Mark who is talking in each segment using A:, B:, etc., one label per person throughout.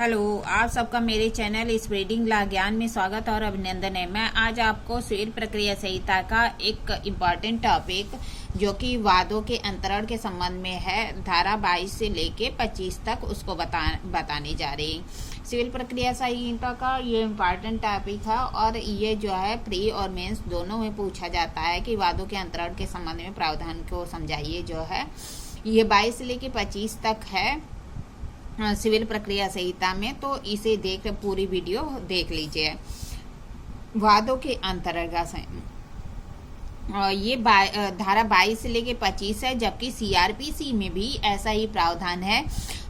A: Hello, आप सबका मेरे चैनल स्प्रेडिंग ला ज्ञान में स्वागत और अभिनंदन है। मैं आज आपको स्वीर प्रक्रिया संहिता का एक इम्पॉर्टेंट टॉपिक जो कि वादों के अंतरण के संबंध में है, धारा 22 से लेके 25 तक उसको बताने जा रही। सिविल प्रक्रिया संहिता का ये इम्पॉर्टेंट टॉपिक है और ये जो है प्री और मेंस दोनों में पूछा जाता है कि वादों के अंतरण के संबंध में प्रावधान को समझाइए। जो है ये 22 से लेके 25 तक है सिविल प्रक्रिया संहिता में, तो इसे देख पूरी वीडियो देख लीजिए। वादों के अंतर्गत ये धारा 22 से लेके 25 है, जबकि सीआरपीसी में भी ऐसा ही प्रावधान है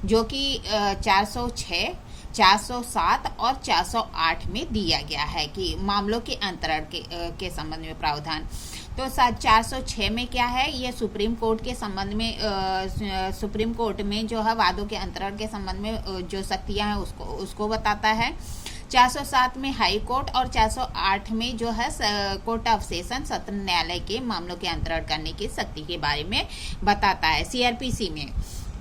A: जो कि 406, 407 और 408 में दिया गया है कि मामलों के अंतरण के संबंध में प्रावधान। तो 406 में क्या है, ये सुप्रीम कोर्ट के संबंध में सुप्रीम कोर्ट में जो है वादों के अंतरण के संबंध में जो शक्तियां हैं उसको बताता है। 407 में हाई कोर्ट और 408 में जो है कोर्ट ऑफ सेशन सत्र न्यायालय के मामलों के अंतरण करने की शक्ति के बारे में बताता है सीआरपीसी में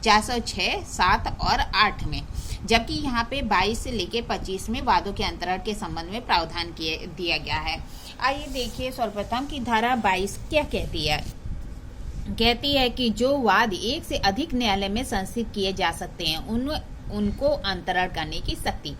A: 406, 7 और 8 में। जबकि यहाँ पे 22 से लेके 25 में वादों के अंतरण के संबंध में प्रावधान दिया गया है। आइए देखिए सर्वप्रथम की धारा 22 क्या कहती है। कहती है कि जो वाद एक से अधिक न्यायालय में संस्थित किए जा सकते हैं उनको अंतरण करने की शक्ति।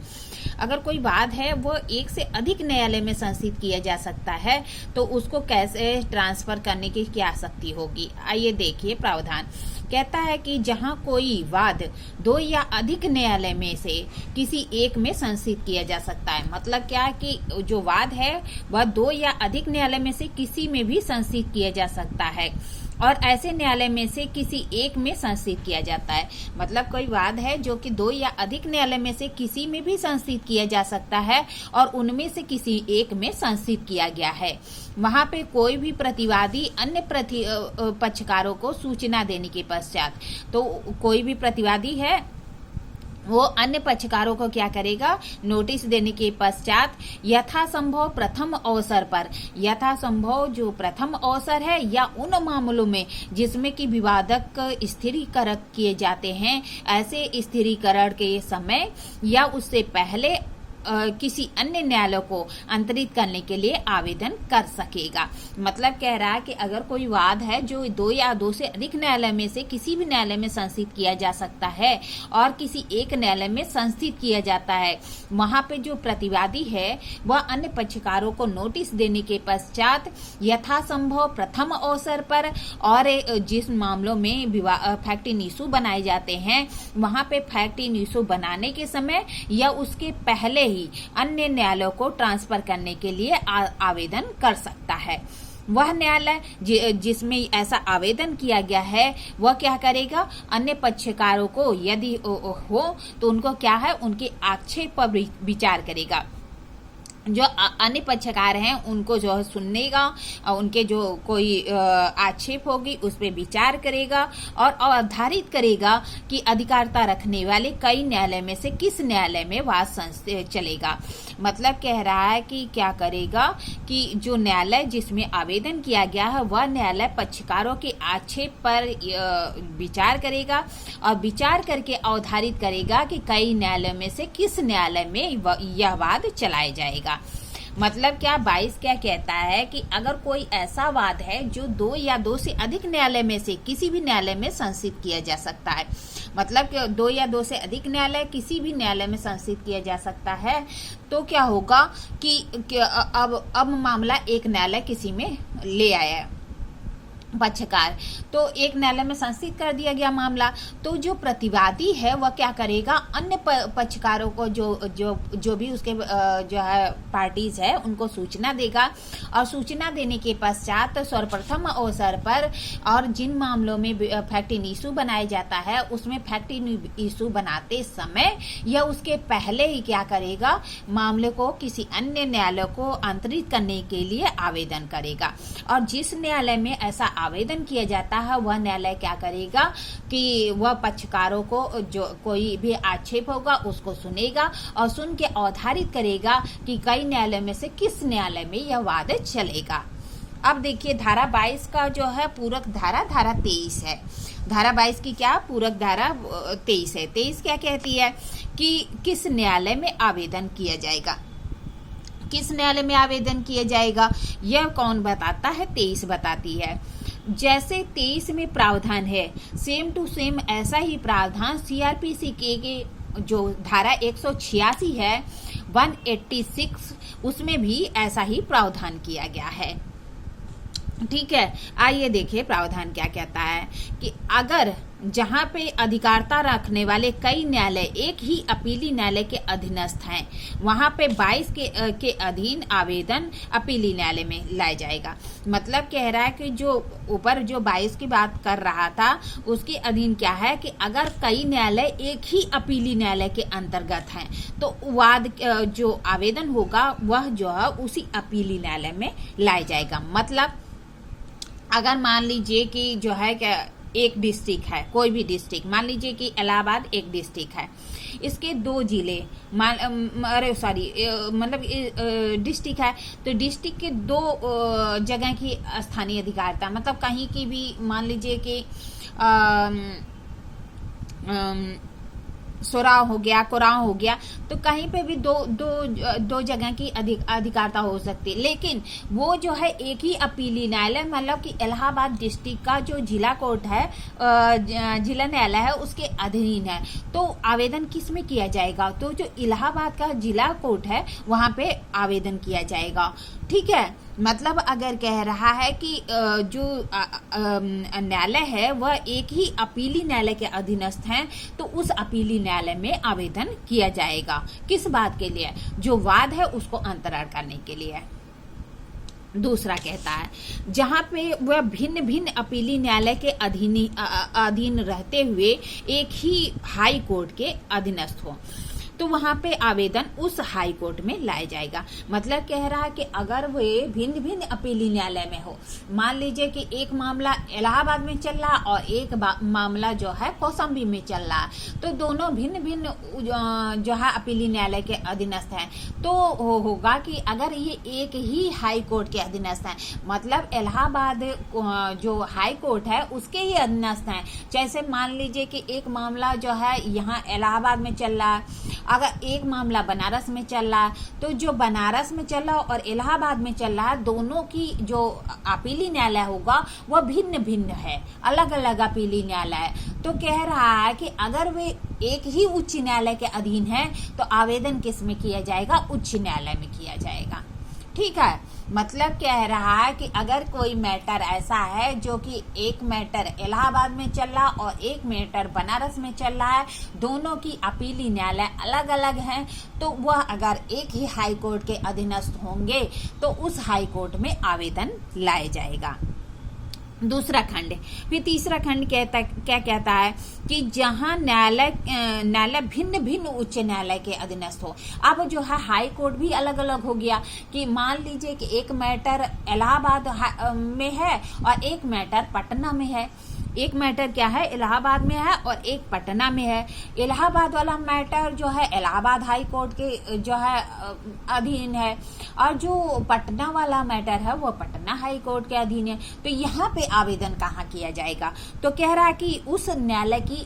A: अगर कोई वाद है वो एक से अधिक न्यायालय में संस्थित किया जा सकता है तो उसको कैसे ट्रांसफर करने की क्या शक्ति होगी। आइए देखिए प्रावधान। कहता है कि जहां कोई वाद दो या अधिक न्यायालय में से किसी एक में संस्थित किया जा सकता है। मतलब क्या है कि जो वाद है वह दो या अधिक न्यायालय में से किसी में भी संस्थित किया जा सकता है और ऐसे न्यायालय में से किसी एक में संस्थित किया जाता है। मतलब कोई वाद है जो कि दो या अधिक न्यायालय में से किसी में भी संस्थित किया जा सकता है और उनमें से किसी एक में संस्थित किया गया है। वहां पे कोई भी प्रतिवादी अन्य पक्षकारों को सूचना देने के पश्चात, तो कोई भी प्रतिवादी है वो अन्य पक्षकारों को क्या करेगा, नोटिस देने के पश्चात यथासंभव प्रथम अवसर पर, यथासंभव जो प्रथम अवसर है या उन मामलों में जिसमें कि विवादक स्थिरीकरण किए जाते हैं, ऐसे स्थिरीकरण के समय या उससे पहले किसी अन्य न्यायालय को अंतरित करने के लिए आवेदन कर सकेगा। मतलब कह रहा है कि अगर कोई वाद है जो दो या दो से अधिक न्यायालय में से किसी भी न्यायालय में संस्थित किया जा सकता है और किसी एक न्यायालय में संस्थित किया जाता है, वहां पे जो प्रतिवादी है वह अन्य पक्षकारों को नोटिस देने के पश्चात यथासंभव प्रथम अवसर पर और जिस मामलों में फैक्ट इन इशू बनाए जाते हैं वहां पे फैक्ट इन इशू बनाने के समय या उसके पहले ही अन्य न्यायालयों को ट्रांसफर करने के लिए आवेदन कर सकता है। वह न्यायालय जिसमें ऐसा आवेदन किया गया है वह क्या करेगा, अन्य पक्षकारों को यदि हो तो उनको क्या है, उनके आक्षेप पर विचार करेगा। जो अन्य पक्षकार हैं उनको जो है सुनेगा और उनके जो कोई आक्षेप होगी उस पर विचार करेगा और अवधारित करेगा कि अधिकारिता रखने वाले कई न्यायालय में से किस न्यायालय में वाद चलेगा। मतलब कह रहा है कि क्या करेगा कि जो न्यायालय जिसमें आवेदन किया गया है वह न्यायालय पक्षकारों के आक्षेप पर विचार करेगा और विचार करके अवधारित करेगा कि कई न्यायालय में से किस न्यायालय में यह वाद चलाया जाएगा। मतलब क्या 22 क्या कहता है कि अगर कोई ऐसा वाद है जो दो या दो से अधिक न्यायालय में से किसी भी न्यायालय में संस्थित किया जा सकता है, मतलब कि दो या दो से अधिक न्यायालय किसी भी न्यायालय में संस्थित किया जा सकता है, तो क्या होगा कि अब मामला एक न्यायालय किसी में ले आया है पक्षकार, तो एक न्यायालय में संस्थित कर दिया गया मामला, तो जो प्रतिवादी है वह क्या करेगा, अन्य पक्षकारों को जो भी उसके जो है पार्टीज है उनको सूचना देगा और सूचना देने के पश्चात सर्वप्रथम अवसर पर और जिन मामलों में फैक्ट इन इशू बनाया जाता है उसमें फैक्ट इन इशू बनाते समय या उसके पहले ही क्या करेगा, मामले को किसी अन्य न्यायालय को अंतरित करने के लिए आवेदन करेगा। और जिस न्यायालय में ऐसा आवेदन किया जाता है वह न्यायालय क्या करेगा कि वह पक्षकारों को जो कोई भी आक्षेप होगा उसको सुनेगा और सुन के अवधारित करेगा कि कई न्यायालय में से किस न्यायालय में यह वाद चलेगा। अब देखिए धारा 22 का जो है पूरक धारा 23 है। धारा 22 की क्या पूरक धारा 23 है। 23 क्या कहती है कि किस न्यायालय में आवेदन किया जाएगा, किस न्यायालय में आवेदन किया जाएगा, यह कौन बताता है, 23 बताती है। जैसे 23 में प्रावधान है, सेम टू सेम ऐसा ही प्रावधान सीआरपीसी के जो धारा 186 है 186, उसमें भी ऐसा ही प्रावधान किया गया है। ठीक है, आइए देखिए प्रावधान क्या कहता है कि अगर जहां पे अधिकारता रखने वाले कई न्यायालय एक ही अपीली न्यायालय के अधीनस्थ हैं, वहां पे 22 के अधीन आवेदन अपीली न्यायालय में लाया जाएगा। मतलब कह रहा है कि जो ऊपर जो 22 की बात कर रहा था उसके अधीन क्या है कि अगर कई न्यायालय एक ही अपीली न्यायालय के अंतर्गत हैं तो वाद जो आवेदन होगा वह जो है उसी अपीली न्यायालय में लाया जाएगा। मतलब अगर मान लीजिए कि जो है क्या एक डिस्ट्रिक्ट है, कोई भी डिस्ट्रिक्ट, मान लीजिए कि इलाहाबाद एक डिस्ट्रिक्ट है, इसके 2 जिले मतलब डिस्ट्रिक्ट है तो डिस्ट्रिक्ट के 2 जगह की स्थानीय अधिकारिता, मतलब कहीं की भी मान लीजिए कि सोराव हो गया, कोराव हो गया, तो कहीं पे भी दो जगह की अधिकारता हो सकती है। लेकिन वो जो है एक ही अपीली न्यायालय, मतलब कि इलाहाबाद डिस्ट्रिक्ट का जो जिला कोर्ट है, जिला न्यायालय है, उसके अधीन है। तो आवेदन किस में किया जाएगा, तो जो इलाहाबाद का जिला कोर्ट है वहां पे आवेदन किया जाएगा। ठीक है, मतलब अगर कह रहा है कि जो न्यायालय है वह एक ही अपीली न्यायालय के अधीनस्थ हैं तो उस अपीली न्यायालय में आवेदन किया जाएगा। किस बात के लिए, जो वाद है उसको अंतरण करने के लिए। दूसरा कहता है जहां पे वह भिन्न भिन्न अपीली न्यायालय के अधीन रहते हुए एक ही हाई कोर्ट के अधीनस्थ हो तो वहां पे आवेदन उस हाई कोर्ट में लाया जाएगा। मतलब कह रहा है कि अगर वे भिन्न भिन्न अपीली न्यायालय में हो, मान लीजिए कि एक मामला इलाहाबाद में चल रहा और एक मामला जो है कौशाम्बी में चल रहा, तो दोनों भिन्न भिन्न जो है अपीली न्यायालय के अधीनस्थ हैं, तो होगा कि अगर ये एक ही हाई कोर्ट के अधीनस्थ हैं, मतलब इलाहाबाद जो हाई कोर्ट है उसके ही अधीनस्थ हैं। जैसे मान लीजिए कि एक मामला जो है यहाँ इलाहाबाद में चल रहा है, अगर एक मामला बनारस में चल रहा है, तो जो बनारस में चल रहा और इलाहाबाद में चल रहा है, दोनों की जो अपीली न्यायालय होगा वह भिन्न भिन्न है, अलग अलग अपीली न्यायालय है। तो कह रहा है कि अगर वे एक ही उच्च न्यायालय के अधीन है तो आवेदन किस में किया जाएगा, उच्च न्यायालय में किया जाएगा। ठीक है, मतलब कह रहा है कि अगर कोई मैटर ऐसा है जो कि एक मैटर इलाहाबाद में चल रहा और एक मैटर बनारस में चल रहा है, दोनों की अपीली न्यायालय अलग अलग हैं, तो वह अगर एक ही हाई कोर्ट के अधीनस्थ होंगे तो उस हाई कोर्ट में आवेदन लाया जाएगा। दूसरा खंड। फिर तीसरा खंड क्या कहता है कि जहां न्यायालय भिन्न भिन्न उच्च न्यायालय के अधीनस्थ हो। अब जो है हाई कोर्ट भी अलग अलग हो गया कि मान लीजिए कि एक मैटर इलाहाबाद में है और एक मैटर पटना में है। एक मैटर क्या है, इलाहाबाद में है और एक पटना में है। इलाहाबाद वाला मैटर जो है इलाहाबाद हाई कोर्ट के जो है अधीन है और जो पटना वाला मैटर है वो पटना हाई कोर्ट के अधीन है। तो यहाँ पे आवेदन कहाँ किया जाएगा, तो कह रहा है कि उस न्यायालय की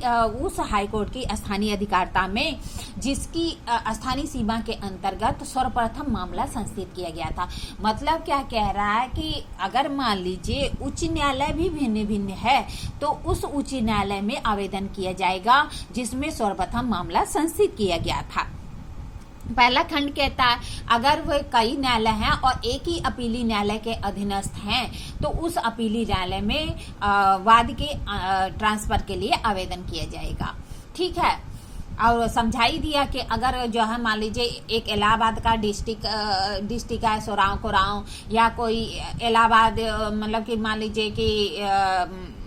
A: उस हाई कोर्ट की स्थानीय अधिकारिता में जिसकी स्थानीय सीमा के अंतर्गत सर्वप्रथम मामला संस्थित किया गया था। मतलब क्या कह रहा है कि अगर मान लीजिए उच्च न्यायालय भी भिन्न भिन्न है तो उस उच्च न्यायालय में आवेदन किया जाएगा जिसमें सर्वप्रथम मामला संस्थित किया गया था। पहला खंड कहता है अगर वे कई न्यायालय हैं और एक ही अपीली न्यायालय के अधीनस्थ हैं तो उस अपीली न्यायालय में वाद के ट्रांसफर के लिए आवेदन किया जाएगा। ठीक है, और समझाई दिया कि अगर जो है मान लीजिए एक इलाहाबाद का डिस्ट्रिक्ट है सोराव कोराव, या कोई इलाहाबाद मतलब कि मान लीजिए कि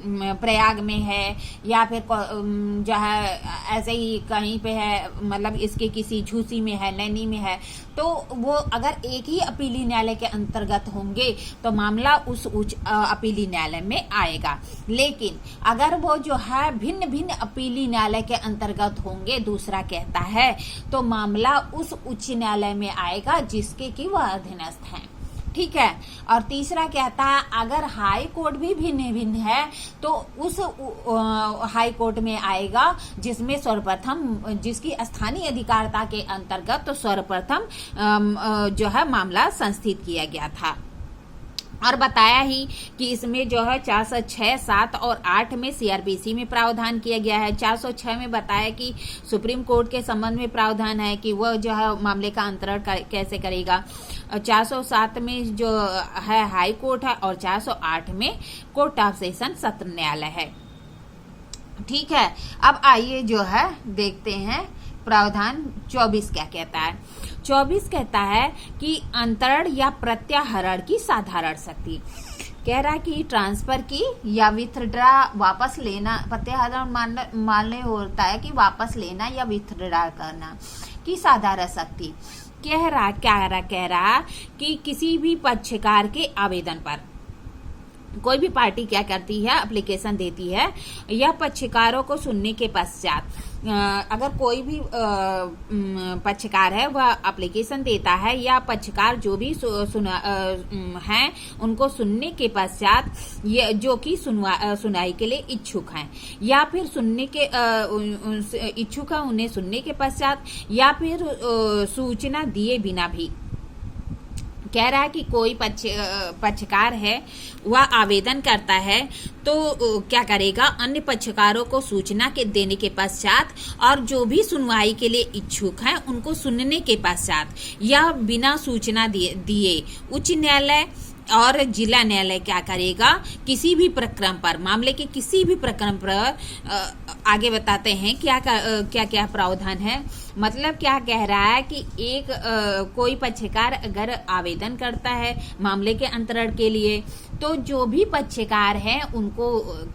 A: प्रयाग में है या फिर जो है ऐसे ही कहीं पे है, मतलब इसके किसी झूसी में है, नैनी में है, तो वो अगर एक ही अपीली न्यायालय के अंतर्गत होंगे तो मामला उस उच्च अपीली न्यायालय में आएगा। लेकिन अगर वो जो है भिन्न भिन्न अपीली न्यायालय के अंतर्गत होंगे, दूसरा कहता है, तो मामला उस उच्च न्यायालय में आएगा जिसके कि वह अधीनस्थ हैं। ठीक है। और तीसरा कहता है अगर हाई कोर्ट भी भिन्न भिन्न है तो उस हाई कोर्ट में आएगा जिसमें सर्वप्रथम जिसकी स्थानीय अधिकारिता के अंतर्गत तो सर्वप्रथम जो है मामला संस्थित किया गया था। और बताया ही कि इसमें जो है 406, 7 और 8 में सीआरपीसी में प्रावधान किया गया है। 406 में बताया कि सुप्रीम कोर्ट के संबंध में प्रावधान है कि वह जो है मामले का अंतरण कैसे करेगा। 407 में जो है हाई कोर्ट है और 408 में कोर्ट ऑफ सेशन सत्र न्यायालय है। ठीक है, अब आइए जो है देखते हैं प्रावधान 24 क्या कहता है। 24 कहता है कि अंतरण या प्रत्याहरण की साधारण शक्ति। कह रहा है कि ट्रांसफर की या विथड्रा वापस लेना, प्रत्याहरण मानने होता है कि वापस लेना या विथड्रा करना की साधारण शक्ति। कह रहा कि किसी भी पक्षकार के आवेदन पर कोई भी पार्टी क्या करती है, एप्लीकेशन देती है या पक्षकारों को सुनने के पश्चात अगर कोई भी पक्षकार है वह एप्लीकेशन देता है या पक्षकार जो भी हैं उनको सुनने के पश्चात ये जो कि सुनाई के लिए इच्छुक हैं या फिर सुनने के इच्छुक है उन्हें सुनने के पश्चात या फिर सूचना दिए बिना भी। कह रहा है कि कोई पक्षकार है वह आवेदन करता है तो क्या करेगा, अन्य पक्षकारों को सूचना के देने के पश्चात और जो भी सुनवाई के लिए इच्छुक हैं उनको सुनने के पश्चात या बिना सूचना दिए उच्च न्यायालय और जिला न्यायालय क्या करेगा, किसी भी प्रकरण पर, मामले के किसी भी प्रकरण पर आगे बताते हैं क्या प्रावधान है। मतलब क्या कह रहा है कि एक कोई पक्षकार अगर आवेदन करता है मामले के अंतरण के लिए तो जो भी पक्षकार हैं उनको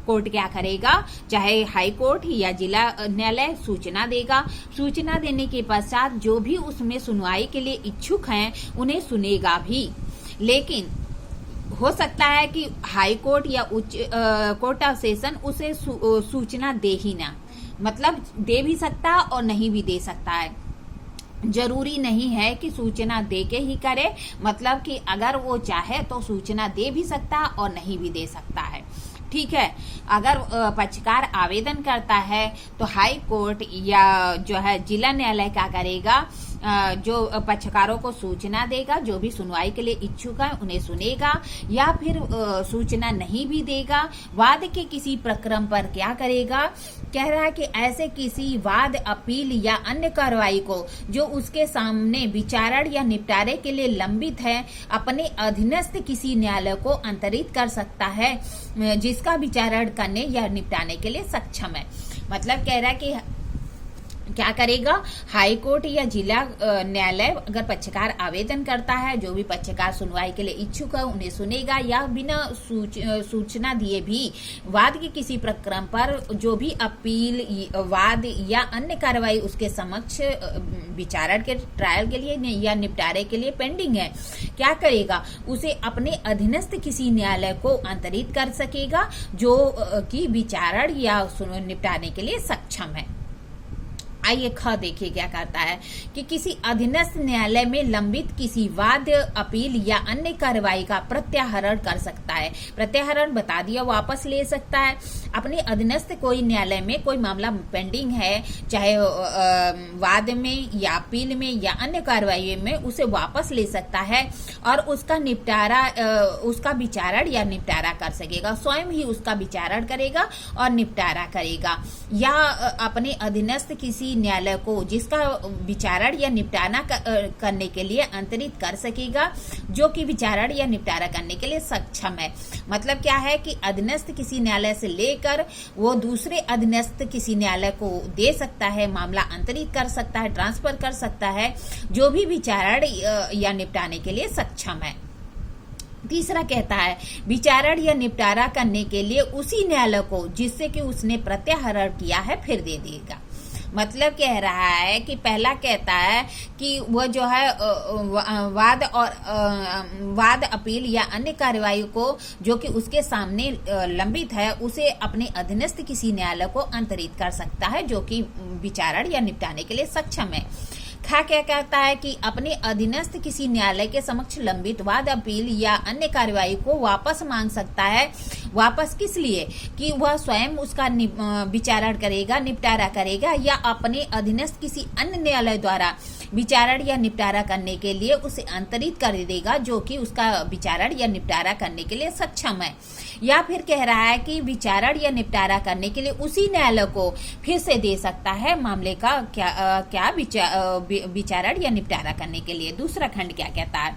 A: कोर्ट क्या करेगा, चाहे हाई कोर्ट या जिला न्यायालय सूचना देगा। सूचना देने के पश्चात जो भी उसमें सुनवाई के लिए इच्छुक हैं उन्हें सुनेगा भी। लेकिन हो सकता है कि हाई कोर्ट या उच्च कोर्ट ऑफ सेशन उसे सूचना दे ही ना, मतलब दे भी सकता और नहीं भी दे सकता है। जरूरी नहीं है कि सूचना दे के ही करे, मतलब कि अगर वो चाहे तो सूचना दे भी सकता और नहीं भी दे सकता है। ठीक है, अगर पक्षकार आवेदन करता है तो हाई कोर्ट या जो है जिला न्यायालय क्या करेगा, जो पक्षकारों को सूचना देगा, जो भी सुनवाई के लिए इच्छुक है उन्हें सुनेगा या फिर सूचना नहीं भी देगा। वाद के किसी प्रकरण पर क्या करेगा, कह रहा है कि ऐसे किसी वाद, अपील या अन्य कार्रवाई को जो उसके सामने विचारण या निपटारे के लिए लंबित है अपने अधीनस्थ किसी न्यायालय को अंतरित कर सकता है जिसका विचारण करने या निपटाने के लिए सक्षम है। मतलब कह रहा है कि क्या करेगा, हाई कोर्ट या जिला न्यायालय अगर पक्षकार आवेदन करता है, जो भी पक्षकार सुनवाई के लिए इच्छुक है उन्हें सुनेगा या बिना सूचना दिए भी वाद के किसी प्रकरण पर जो भी अपील, वाद या अन्य कार्रवाई उसके समक्ष विचारण के ट्रायल के लिए या निपटारे के लिए पेंडिंग है, क्या करेगा, उसे अपने अधीनस्थ किसी न्यायालय को अंतरित कर सकेगा जो कि विचारण या निपटाने के लिए सक्षम है। आइए ख देखिए क्या करता है कि किसी अधीनस्थ न्यायालय में लंबित किसी वाद, अपील या अन्य कार्रवाई का प्रत्याहरण कर सकता है। प्रत्याहरण बता दिया, वापस ले सकता है। अपने अधीनस्थ कोई न्यायालय में कोई मामला पेंडिंग है, चाहे वाद में या अपील में या अन्य कार्रवाई में, उसे वापस ले सकता है और उसका निपटारा, उसका विचारण या निपटारा कर सकेगा। स्वयं ही उसका विचारण करेगा और निपटारा करेगा या अपने अधीनस्थ किसी न्यायालय को जिसका विचारण या निपटारा करने के लिए अंतरित कर सकेगा जो कि विचारण या निपटारा करने के लिए सक्षम है। मतलब क्या है कि अधीनस्थ किसी न्यायालय से लेकर वो दूसरे अधीनस्थ किसी न्यायालय को दे सकता है, मामला अंतरित कर सकता है, ट्रांसफर कर सकता है, जो भी विचारण या निपटाने के लिए सक्षम है। तीसरा कहता है विचारण या निपटारा करने के लिए उसी न्यायालय को जिससे कि उसने प्रत्याहरण किया है फिर दे देगा। मतलब कह रहा है कि पहला कहता है कि वह जो है वाद, अपील या अन्य कार्रवाई को जो कि उसके सामने लंबित है उसे अपने अधीनस्थ किसी न्यायालय को अंतरित कर सकता है जो कि विचारण या निपटाने के लिए सक्षम है। खा क्या कहता है कि अपने अधीनस्थ किसी न्यायालय के समक्ष लंबित वाद, अपील या अन्य कार्यवाही को वापस मांग सकता है। वापस किस लिए? कि वह स्वयं उसका विचारण करेगा, निपटारा करेगा, या अपने अधीनस्थ किसी अन्य न्यायालय द्वारा विचारण या निपटारा करने के लिए उसे अंतरित कर देगा, जो कि उसका विचारण या निपटारा करने के लिए सक्षम है। या फिर कह रहा है कि विचारण या निपटारा करने के लिए उसी न्यायालय को फिर से दे सकता है मामले का क्या विचारण या निपटारा करने के लिए। दूसरा खंड क्या कहता है?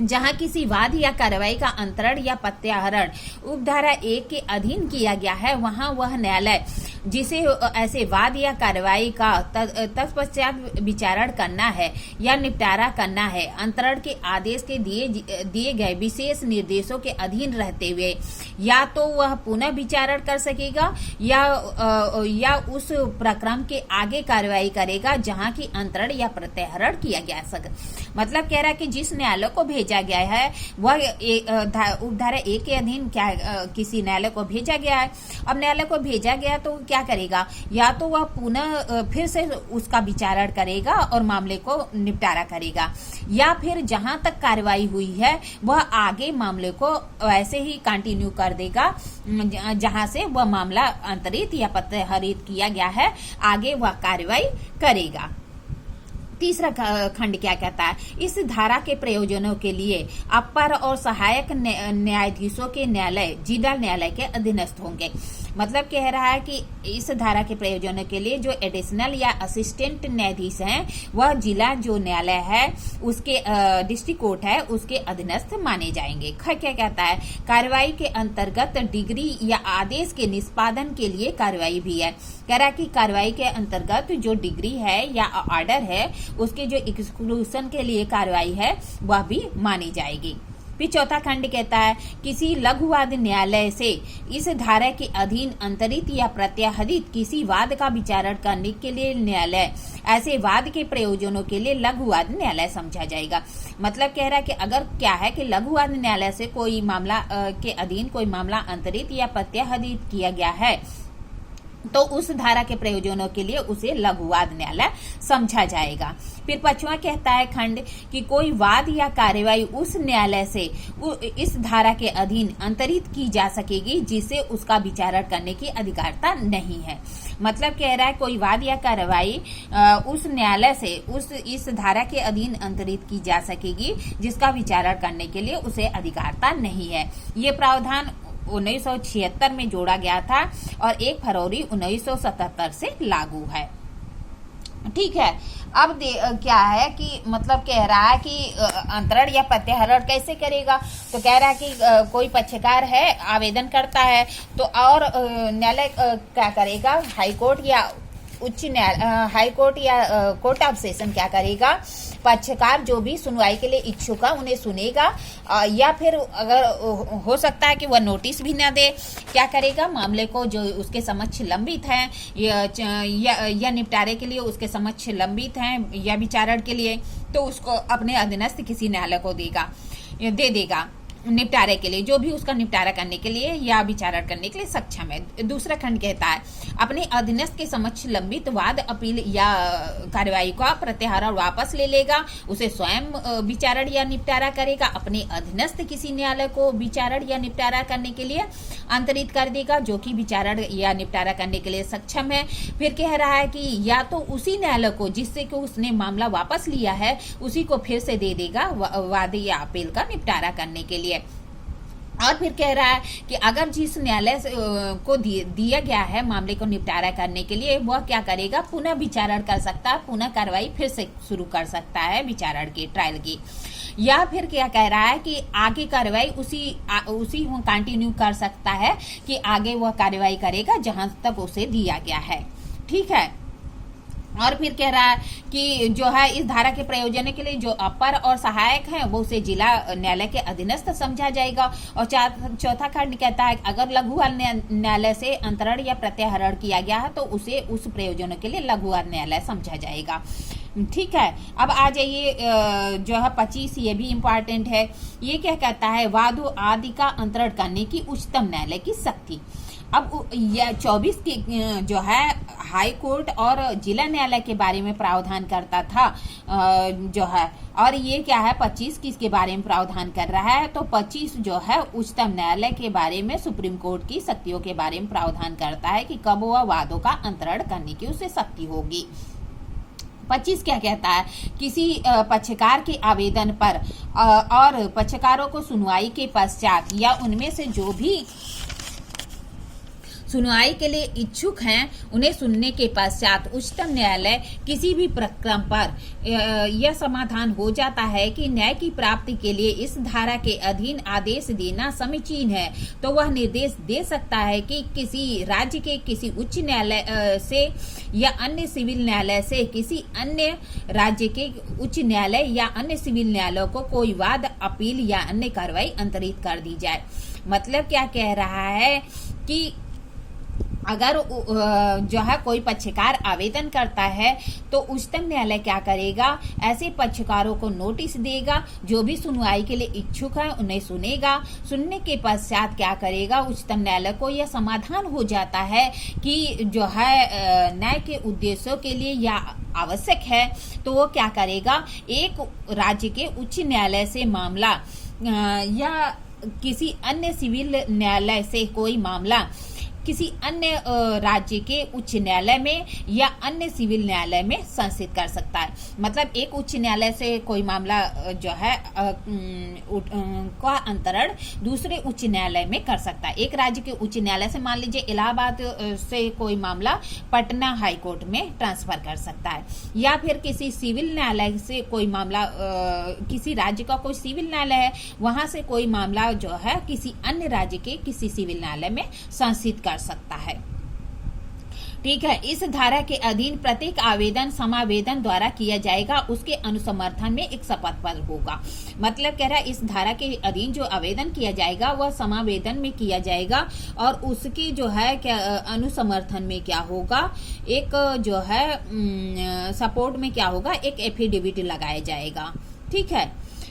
A: जहां किसी वाद या कार्रवाई का अंतरण या प्रत्याहरण उपधारा 1 के अधीन किया गया है, वहां वह न्यायालय जिसे ऐसे वाद या कार्रवाई का तत्पश्चात विचारण करना है या निपटारा करना है, अंतरण के आदेश के दिए गए विशेष निर्देशों के अधीन रहते हुए या तो वह पुनः विचारण कर सकेगा या उस प्रक्रम के आगे कार्रवाई करेगा जहां की अंतरण या प्रत्याहरण किया गया सके। मतलब कह रहा है कि जिस न्यायालय को भेजा गया है वह उपधारा 1 के अधीन किसी न्यायालय को भेजा गया है। अब न्यायालय को भेजा गया तो क्या करेगा? या तो वह पुनः फिर से उसका विचारण करेगा और मामले को निपटारा करेगा, या फिर जहां तक कार्रवाई हुई है वह आगे मामले को ऐसे ही कंटिन्यू कर देगा जहां से वह मामला अंतरित या प्रत्याहरित किया गया है, आगे वह कार्रवाई करेगा। तीसरा खंड क्या कहता है? इस धारा के प्रयोजनों के लिए अपर और सहायक न्यायाधीशों के न्यायालय जिला न्यायालय के अधीनस्थ होंगे। मतलब कह रहा है कि इस धारा के प्रयोजनों के लिए जो एडिशनल या असिस्टेंट न्यायाधीश हैं वह जिला जो न्यायालय है उसके डिस्ट्रिक्ट कोर्ट है उसके अधीनस्थ माने जाएंगे। क्या कहता है? कार्रवाई के अंतर्गत डिग्री या आदेश के निष्पादन के लिए कार्रवाई भी है। कह रहा है कि कार्रवाई के अंतर्गत जो डिग्री है या ऑर्डर है उसके जो एक्सक्लूशन के लिए कार्रवाई है वह भी मानी जाएगी। फिर चौथा खंड कहता है किसी लघुवाद न्यायालय से इस धारा के अधीन अंतरित या प्रत्याहरित किसी वाद का विचारण करने के लिए न्यायालय ऐसे वाद के प्रयोजनों के लिए लघुवाद न्यायालय समझा जाएगा। मतलब कह रहा है कि अगर क्या है कि लघुवाद न्यायालय से कोई मामला के अधीन कोई मामला अंतरित या प्रत्याहरित किया गया है तो उस धारा के प्रयोजनों के लिए उसे लघुवाद न्यायालय समझा जाएगा। फिर पांचवा कहता है खंड कि कोई वाद या कार्यवाही उस न्यायालय से इस धारा के अधीन अंतरित की जा सकेगी जिसे उसका विचारण करने की अधिकारता नहीं है। मतलब कह रहा है कोई वाद या कार्यवाही उस न्यायालय से इस धारा के अधीन अंतरित की जा सकेगी जिसका विचारण करने के लिए उसे अधिकारता नहीं है। ये प्रावधान 1976 में जोड़ा गया था और 1 फरवरी 1977 से लागू है। ठीक है। अब क्या है कि मतलब कह रहा है कि अंतरण या प्रत्याहरण कैसे करेगा? तो कह रहा है कि कोई पक्षकार है आवेदन करता है तो और न्यायालय क्या करेगा? हाईकोर्ट या उच्च न्यायालय हाईकोर्ट या कोर्ट ऑफ सेशन क्या करेगा? पक्षकार जो भी सुनवाई के लिए इच्छुक है उन्हें सुनेगा या फिर अगर हो सकता है कि वह नोटिस भी ना दे, क्या करेगा? मामले को जो उसके समक्ष लंबित है या निपटारे के लिए उसके समक्ष लंबित हैं या विचारण के लिए तो उसको अपने अधीनस्थ किसी न्यायालय को दे देगा निपटारे के लिए, जो भी उसका निपटारा करने के लिए या विचारण करने के लिए सक्षम है। दूसरा खंड कहता है अपने अधीनस्थ के समक्ष लंबित वाद, अपील या कार्यवाही का प्रत्याहरण वापस ले लेगा, उसे स्वयं विचारण या निपटारा करेगा, अपने अधीनस्थ किसी न्यायालय को विचारण या निपटारा करने के लिए अंतरित कर देगा जो कि विचारण या निपटारा करने के लिए सक्षम है। फिर कह रहा है कि या तो उसी न्यायालय को जिससे कि उसने मामला वापस लिया है उसी को फिर से दे देगा वाद या अपील का निपटारा करने के लिए। और फिर कह रहा है कि अगर जिस न्यायालय को दिया गया है मामले को निपटारा करने के लिए वह क्या करेगा? पुनः विचारण कर सकता है, पुनः कार्रवाई फिर से शुरू कर सकता है विचारण की, ट्रायल की। या फिर क्या कह रहा है कि आगे कार्रवाई उसी कंटिन्यू कर सकता है कि आगे वह कार्रवाई करेगा जहां तक उसे दिया गया है। ठीक है। और फिर कह रहा है कि जो है इस धारा के प्रयोजन के लिए जो अपर और सहायक हैं वो उसे जिला न्यायालय के अधीनस्थ समझा जाएगा। और चौथा खंड कहता है अगर लघुवाद न्यायालय से अंतरण या प्रत्याहरण किया गया है तो उसे उस प्रयोजनों के लिए लघुवाद न्यायालय समझा जाएगा। ठीक है। अब आ जाइए जो है 25, ये भी इम्पोर्टेंट है। ये क्या कहता है? वाद आदि का अंतरण करने की उच्चतम न्यायालय की शक्ति। अब 24 की जो है हाई कोर्ट और जिला न्यायालय के बारे में प्रावधान करता था जो है, और ये क्या है 25 किसके बारे में प्रावधान कर रहा है, तो 25 जो है उच्चतम न्यायालय के बारे में सुप्रीम कोर्ट की शक्तियों के बारे में प्रावधान करता है कि कब वह वादों का अंतरण करने की उसे शक्ति होगी। 25 क्या कहता है, किसी पक्षकार के आवेदन पर और पक्षकारों को सुनवाई के पश्चात या उनमें से जो भी सुनवाई के लिए इच्छुक हैं उन्हें सुनने के पश्चात उच्चतम न्यायालय किसी भी प्रकरण पर यह समाधान हो जाता है कि न्याय की प्राप्ति के लिए इस धारा के अधीन आदेश देना समीचीन है, तो वह निर्देश दे सकता है कि किसी राज्य के किसी उच्च न्यायालय से या अन्य सिविल न्यायालय से किसी अन्य राज्य के उच्च न्यायालय या अन्य सिविल न्यायालय को कोई वाद, अपील या अन्य कार्रवाई अंतरित कर दी जाए। मतलब क्या कह रहा है कि अगर जो है कोई पक्षकार आवेदन करता है तो उच्चतम न्यायालय क्या करेगा, ऐसे पक्षकारों को नोटिस देगा, जो भी सुनवाई के लिए इच्छुक है उन्हें सुनेगा। सुनने के पश्चात क्या करेगा, उच्चतम न्यायालय को यह समाधान हो जाता है कि जो है न्याय के उद्देश्यों के लिए या आवश्यक है, तो वो क्या करेगा, एक राज्य के उच्च न्यायालय से मामला या किसी अन्य सिविल न्यायालय से कोई मामला किसी अन्य राज्य के उच्च न्यायालय में या अन्य सिविल न्यायालय में संस्थित कर सकता है। मतलब एक उच्च न्यायालय से कोई मामला जो है का अंतरण दूसरे उच्च न्यायालय में कर सकता है। एक राज्य के उच्च न्यायालय से मान लीजिए इलाहाबाद से कोई मामला पटना हाई कोर्ट में ट्रांसफर कर सकता है, या फिर किसी सिविल न्यायालय से कोई मामला किसी राज्य का कोई सिविल न्यायालय है वहां से कोई मामला जो है किसी अन्य राज्य के किसी सिविल न्यायालय में संस्थित कर सकता है। ठीक है, इस धारा के अधीन प्रत्येक आवेदन समावेदन द्वारा किया जाएगा, उसके अनुसमर्थन में एक शपथ पत्र होगा। मतलब कह रहा है इस धारा के अधीन जो आवेदन किया जाएगा वह समावेदन में किया जाएगा और उसके जो है क्या अनुसमर्थन में क्या होगा, एक जो है सपोर्ट में क्या होगा, एक एफिडेविट लगाया जाएगा। ठीक है,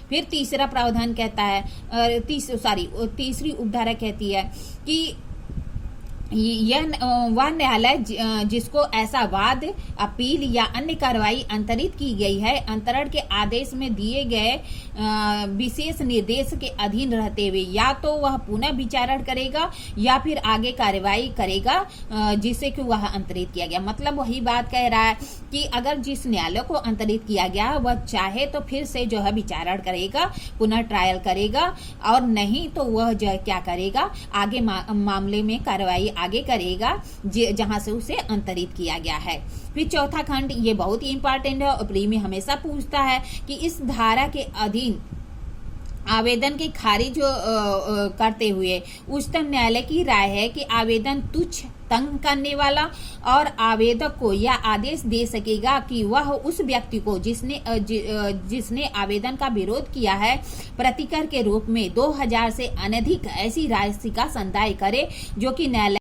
A: फिर तीसरा प्रावधान कहता है तीसरी उपधारा कहती है कि यह वह न्यायालय जिसको ऐसा वाद, अपील या अन्य कार्रवाई अंतरित की गई है अंतरण के आदेश में दिए गए विशेष निर्देश के अधीन रहते हुए या तो वह पुनः विचारण करेगा या फिर आगे कार्रवाई करेगा जिससे कि वह अंतरित किया गया। मतलब वही बात कह रहा है कि अगर जिस न्यायालय को अंतरित किया गया वह चाहे तो फिर से जो है विचारण करेगा, पुनः ट्रायल करेगा, और नहीं तो वह जो है क्या करेगा, आगे मामले में कार्रवाई आगे करेगा जहां से उसे अंतरित किया गया है। फिर चौथा खंड, ये बहुत ही इंपॉर्टेंट है और प्री में हमेशा पूछता है कि इस धारा के अधीन आवेदन की खारिज करते हुए उच्चतम न्यायालय की राय है कि आवेदन तुच्छ, तंग करने वाला और आवेदक को यह आदेश दे सकेगा कि वह उस व्यक्ति को जिसने आवेदन का विरोध किया है प्रतिकर के रूप में 2000 से अनधिक ऐसी राशि का संदाय करे जो कि न्यायालय